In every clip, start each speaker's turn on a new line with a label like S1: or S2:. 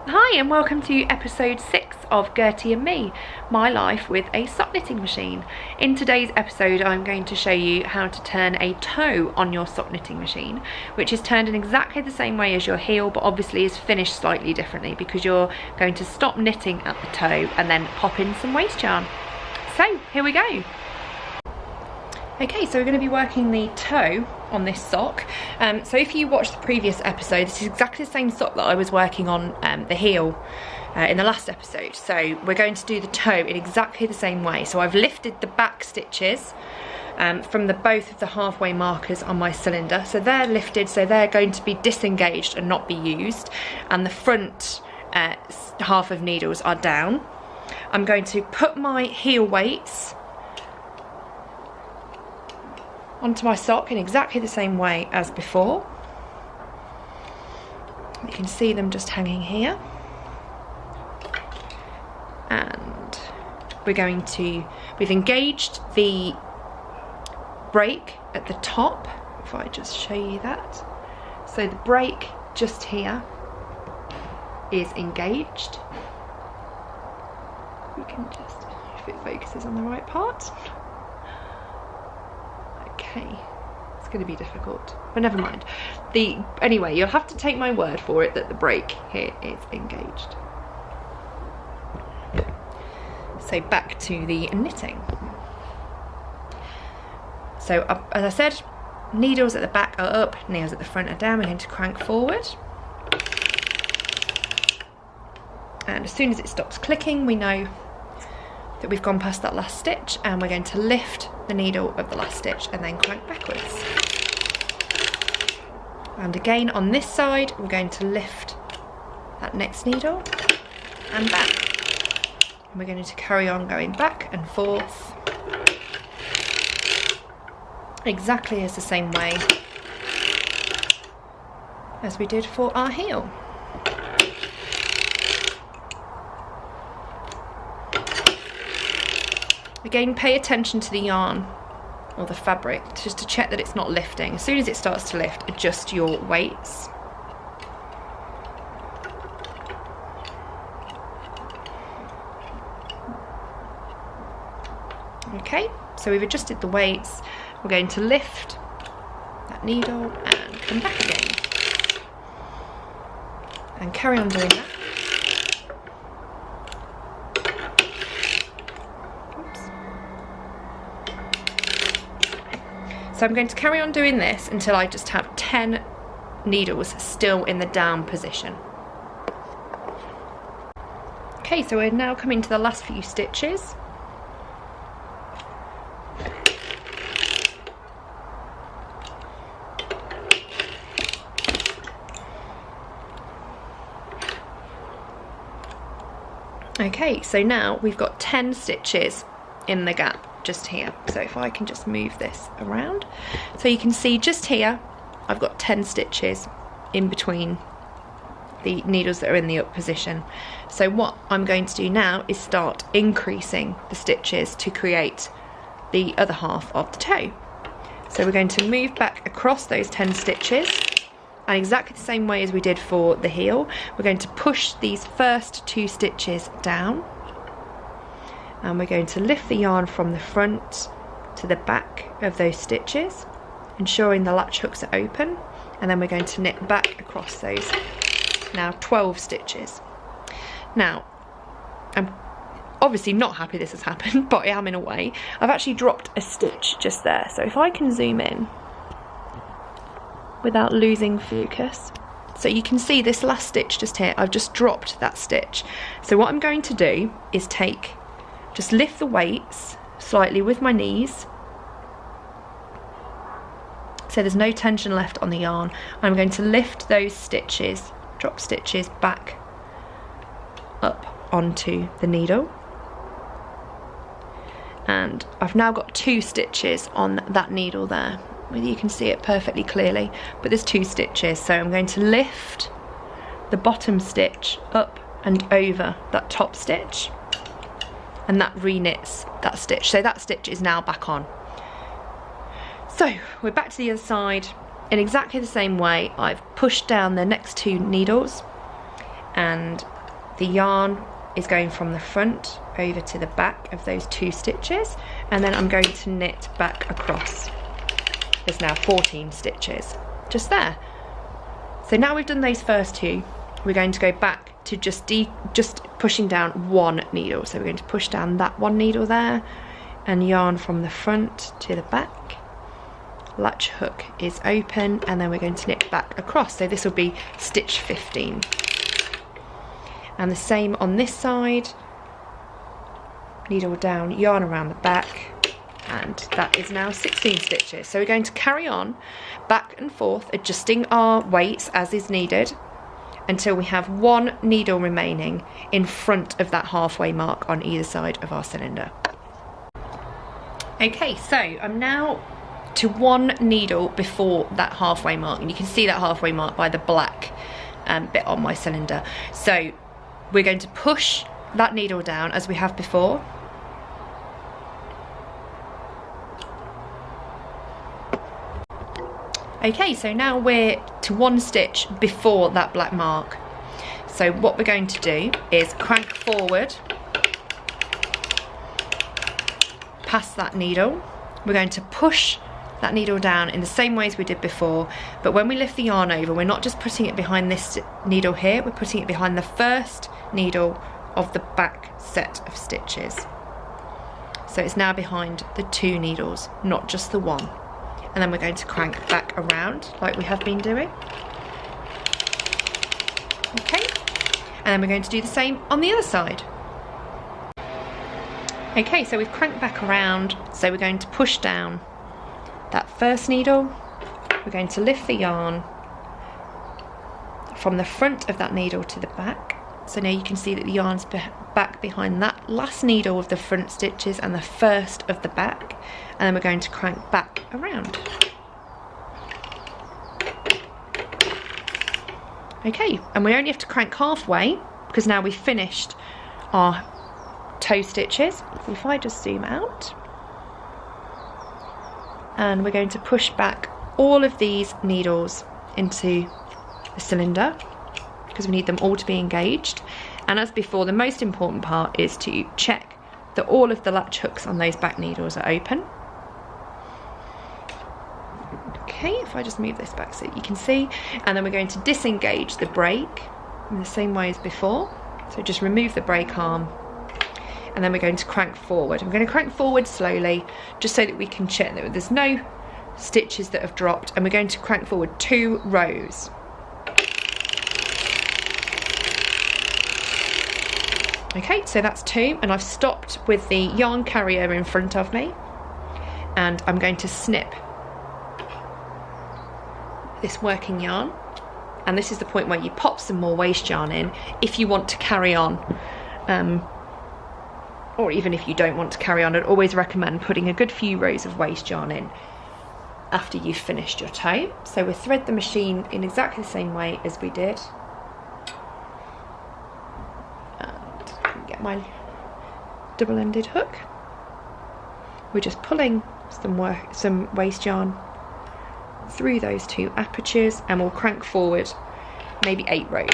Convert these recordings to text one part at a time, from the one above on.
S1: Hi and welcome to episode 6 of Gertie and me, my life with a sock knitting machine. In today's episode I'm going to show you how to turn a toe on your sock knitting machine, which is turned in exactly the same way as your heel, but obviously is finished slightly differently because you're going to stop knitting at the toe and then pop in some waste yarn. So here we go. Okay, so we're going to be working the toe on this sock. So if you watched the previous episode, this is exactly the same sock that I was working on the heel in the last episode. So we're going to do the toe in exactly the same way. So I've lifted the back stitches from both of the halfway markers on my cylinder. So they're lifted, so they're going to be disengaged and not be used. And the front half of needles are down. I'm going to put my heel weights onto my sock in exactly the same way as before. You can see them just hanging here. And we've engaged the brake at the top, if I just show you that. So the brake just here is engaged. You can just, if it focuses on the right part. Okay, it's going to be difficult, but never mind. Anyway, you'll have to take my word for it that the brake here is engaged. So back to the knitting. So as I said, needles at the back are up, needles at the front are down. We're going to crank forward. And as soon as it stops clicking, we know that we've gone past that last stitch, and we're going to lift the needle of the last stitch and then crank backwards. And again on this side, we're going to lift that next needle and back. And we're going to carry on going back and forth, exactly as the same way as we did for our heel. Again, pay attention to the yarn or the fabric just to check that it's not lifting. As soon as it starts to lift, adjust your weights. Okay, so we've adjusted the weights. We're going to lift that needle and come back again. And carry on doing that. So I'm going to carry on doing this until I just have 10 needles still in the down position. Okay, so we're now coming to the last few stitches. Okay, so now we've got 10 stitches in the gap just here. So if I can just move this around, so you can see just here I've got 10 stitches in between the needles that are in the up position. So what I'm going to do now is start increasing the stitches to create the other half of the toe. So we're going to move back across those 10 stitches, and exactly the same way as we did for the heel, we're going to push these first 2 stitches down. And we're going to lift the yarn from the front to the back of those stitches, ensuring the latch hooks are open, and then we're going to knit back across those now 12 stitches. Now, I'm obviously not happy this has happened, but I am in a way. I've actually dropped a stitch just there, so if I can zoom in without losing focus. So you can see this last stitch just here, I've just dropped that stitch. So what I'm going to do is just lift the weights slightly with my knees, so there's no tension left on the yarn. I'm going to lift those stitches, drop stitches back up onto the needle, and I've now got 2 stitches on that needle there. You can see it perfectly clearly, but there's 2 stitches, so I'm going to lift the bottom stitch up and over that top stitch, and that reknits that stitch. So that stitch is now back on. So we're back to the other side in exactly the same way. I've pushed down the next 2 needles and the yarn is going from the front over to the back of those 2 stitches, and then I'm going to knit back across. There's now 14 stitches just there. So now we've done those first 2, we're going to go back to just pushing down 1 needle. So we're going to push down that 1 needle there and yarn from the front to the back. Latch hook is open, and then we're going to knit back across. So this will be stitch 15. And the same on this side. Needle down, yarn around the back, and that is now 16 stitches. So we're going to carry on back and forth, adjusting our weights as is needed until we have 1 needle remaining in front of that halfway mark on either side of our cylinder. Okay, so I'm now to 1 needle before that halfway mark, and you can see that halfway mark by the black bit on my cylinder. So we're going to push that needle down as we have before. Okay, so now we're to 1 stitch before that black mark. So what we're going to do is crank forward past that needle. We're going to push that needle down in the same way as we did before, but when we lift the yarn over, we're not just putting it behind this needle here, we're putting it behind the first needle of the back set of stitches. So it's now behind the 2 needles, not just the 1. And then we're going to crank back around like we have been doing. Okay, and then we're going to do the same on the other side. Okay, so we've cranked back around, so we're going to push down that first needle. We're going to lift the yarn from the front of that needle to the back. So now you can see that the yarn's back behind that last needle of the front stitches and the first of the back, and then we're going to crank back around. Okay, and we only have to crank halfway because now we've finished our toe stitches. So if I just zoom out, and we're going to push back all of these needles into the cylinder because we need them all to be engaged. And as before, the most important part is to check that all of the latch hooks on those back needles are open. Okay, if I just move this back so that you can see, and then we're going to disengage the brake in the same way as before. So just remove the brake arm, and then we're going to crank forward. I'm going to crank forward slowly just so that we can check that there's no stitches that have dropped, and we're going to crank forward 2 rows. Okay, so that's 2, and I've stopped with the yarn carrier in front of me, and I'm going to snip this working yarn, and this is the point where you pop some more waste yarn in if you want to carry on, or even if you don't want to carry on. I'd always recommend putting a good few rows of waste yarn in after you've finished your toe. So we'll thread the machine in exactly the same way as we did. Get my double-ended hook. We're just pulling some waste yarn through those 2 apertures, and we'll crank forward maybe 8 rows.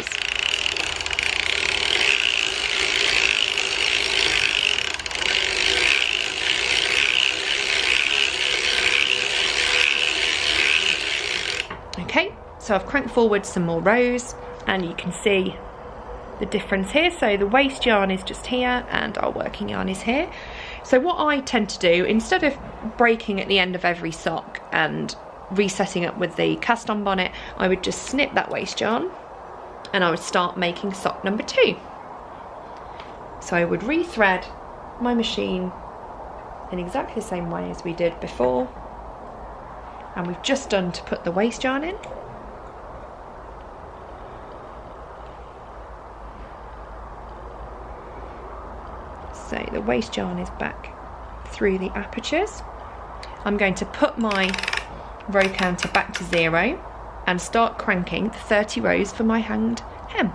S1: Okay, so I've cranked forward some more rows, and you can see the difference here. So the waste yarn is just here and our working yarn is here. So what I tend to do, instead of breaking at the end of every sock and resetting up with the cast on bonnet, I would just snip that waste yarn and I would start making sock number 2. So I would rethread my machine in exactly the same way as we did before, and we've just done to put the waste yarn in. So the waste yarn is back through the apertures. I'm going to put my row counter back to 0 and start cranking 30 rows for my hanged hem.